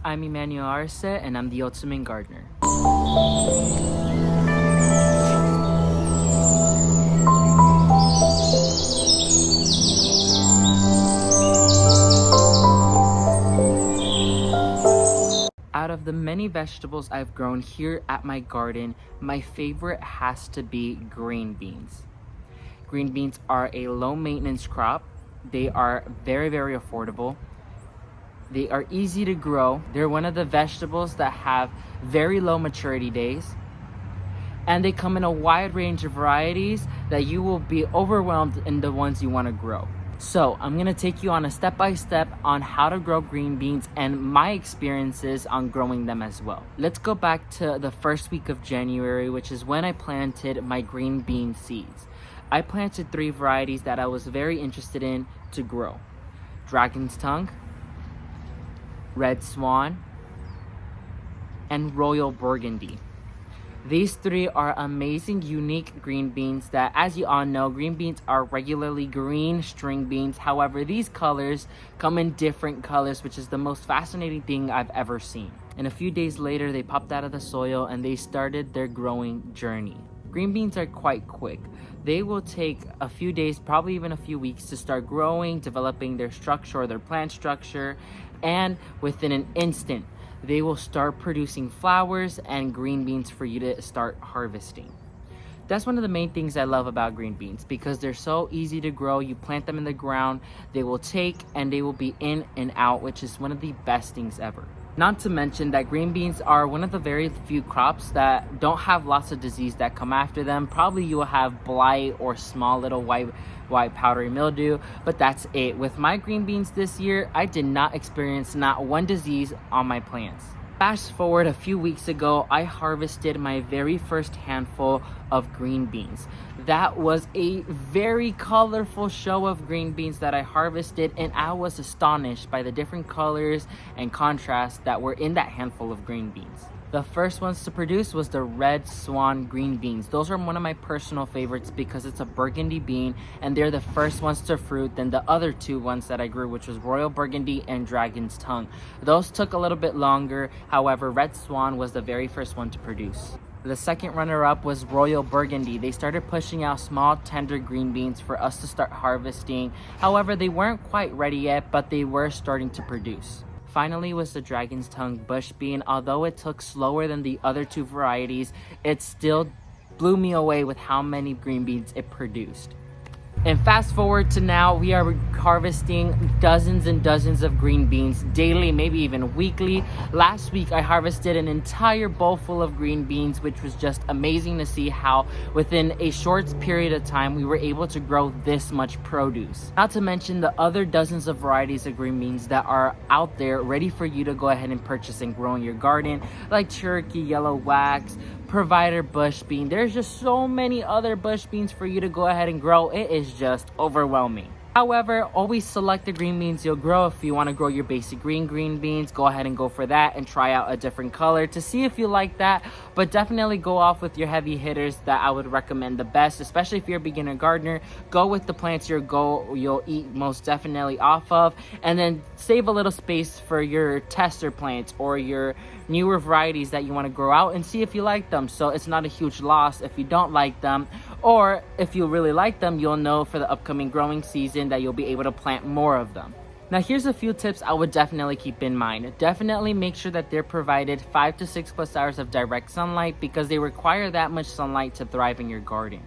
I'm Emmanuel Arce, and I'm the ultimate gardener. Out of the many vegetables I've grown here at my garden, my favorite has to be green beans. Green beans are a low maintenance crop. They are very, very affordable. They are easy to grow. They're one of the vegetables that have very low maturity days. And they come in a wide range of varieties that you will be overwhelmed in the ones you want to grow. So I'm going to take you on a step-by-step on how to grow green beans and my experiences on growing them as well. Let's go back to the first week of January, which is when I planted my green bean seeds. I planted 3 varieties that I was very interested in to grow: Dragon's Tongue, Red Swan, and Royal Burgundy. These 3 are amazing, unique green beans that, as you all know, green beans are regularly green string beans. However, these colors come in different colors, which is the most fascinating thing I've ever seen. And a few days later, they popped out of the soil and they started their growing journey. Green beans are quite quick. They will take a few days, probably even a few weeks, to start growing, developing their structure or their plant structure, and within an instant, they will start producing flowers and green beans for you to start harvesting. That's one of the main things I love about green beans, because they're so easy to grow. You plant them in the ground, they will take and they will be in and out, which is one of the best things ever. Not to mention that green beans are one of the very few crops that don't have lots of disease that come after them. Probably you will have blight or small little white powdery mildew, but that's it. With my green beans this year, I did not experience not one disease on my plants. Fast forward a few weeks ago, I harvested my very first handful of green beans. That was a very colorful show of green beans that I harvested, and I was astonished by the different colors and contrasts that were in that handful of green beans. The first ones to produce was the Red Swan green beans. Those are one of my personal favorites because it's a burgundy bean and they're the first ones to fruit than the other 2 ones that I grew, which was Royal Burgundy and Dragon's Tongue. Those took a little bit longer. However, Red Swan was the very first one to produce. The second runner-up was Royal Burgundy. They started pushing out small, tender green beans for us to start harvesting. However, they weren't quite ready yet, but they were starting to produce. Finally was the Dragon's Tongue bush bean. Although it took slower than the other 2 varieties, it still blew me away with how many green beans it produced. And fast forward to now, we are harvesting dozens and dozens of green beans daily, maybe even weekly. Last week, I harvested an entire bowl full of green beans, which was just amazing to see how within a short period of time, we were able to grow this much produce. Not to mention the other dozens of varieties of green beans that are out there ready for you to go ahead and purchase and grow in your garden, like Cherokee Yellow Wax, Provider bush bean. There's just so many other bush beans for you to go ahead and grow. It is just overwhelming. However, always select the green beans you'll grow. If you want to grow your basic green beans, go ahead and go for that and try out a different color to see if you like that. But definitely go off with your heavy hitters that I would recommend the best, especially if you're a beginner gardener. Go with the plants you'll eat most definitely off of, and then save a little space for your tester plants or your newer varieties that you want to grow out and see if you like them. So it's not a huge loss if you don't like them, or if you really like them, you'll know for the upcoming growing season that you'll be able to plant more of them. Now here's a few tips I would definitely keep in mind. Definitely make sure that they're provided 5 to 6 plus hours of direct sunlight, because they require that much sunlight to thrive in your garden.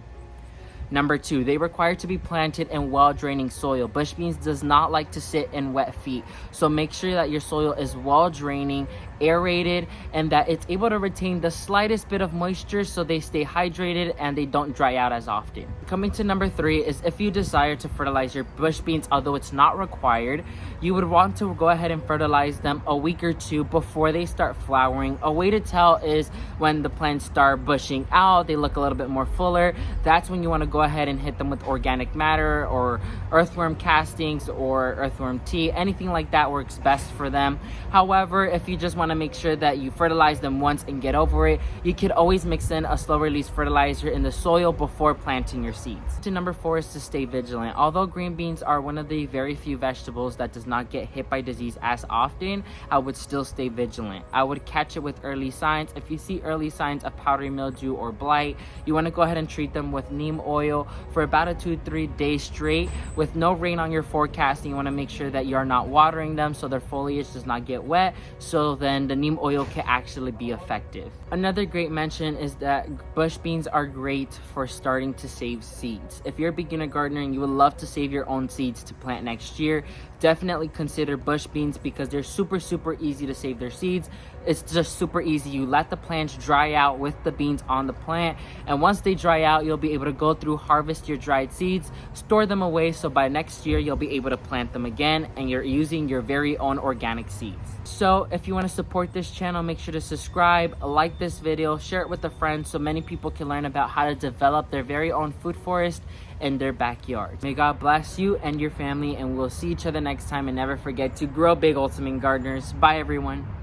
Number 2, they require to be planted in well-draining soil. Bush beans does not like to sit in wet feet, so make sure that your soil is well-draining, aerated, and that it's able to retain the slightest bit of moisture so they stay hydrated and they don't dry out as often. Coming to number 3 is if you desire to fertilize your bush beans, although it's not required, you would want to go ahead and fertilize them a week or 2 before they start flowering. A way to tell is when the plants start bushing out, they look a little bit more fuller. That's when you want to go go ahead and hit them with organic matter or earthworm castings or earthworm tea. Anything like that works best for them. However, if you just want to make sure that you fertilize them once and get over it, you could always mix in a slow release fertilizer in the soil before planting your seeds. Number 4 is to stay vigilant. Although green beans are one of the very few vegetables that does not get hit by disease as often, I would still stay vigilant. I would catch it with early signs. If you see early signs of powdery mildew or blight, you want to go ahead and treat them with neem oil for about a 2-3 days straight with no rain on your forecasting. You want to make sure that you are not watering them so their foliage does not get wet, so then the neem oil can actually be effective. Another great mention is that bush beans are great for starting to save seeds. If you're a beginner gardener and you would love to save your own seeds to plant next year, definitely consider bush beans because they're super easy to save their seeds. It's just super easy. You let the plants dry out with the beans on the plant, and once they dry out, you'll be able to go through, harvest your dried seeds, store them away, so by next year you'll be able to plant them again and you're using your very own organic seeds. So if you want to support this channel, make sure to subscribe, like this video, share it with a friend so many people can learn about how to develop their very own food forest in their backyard. May God bless you and your family, and we'll see each other next time. And never forget to grow big, ultimate gardeners. Bye everyone.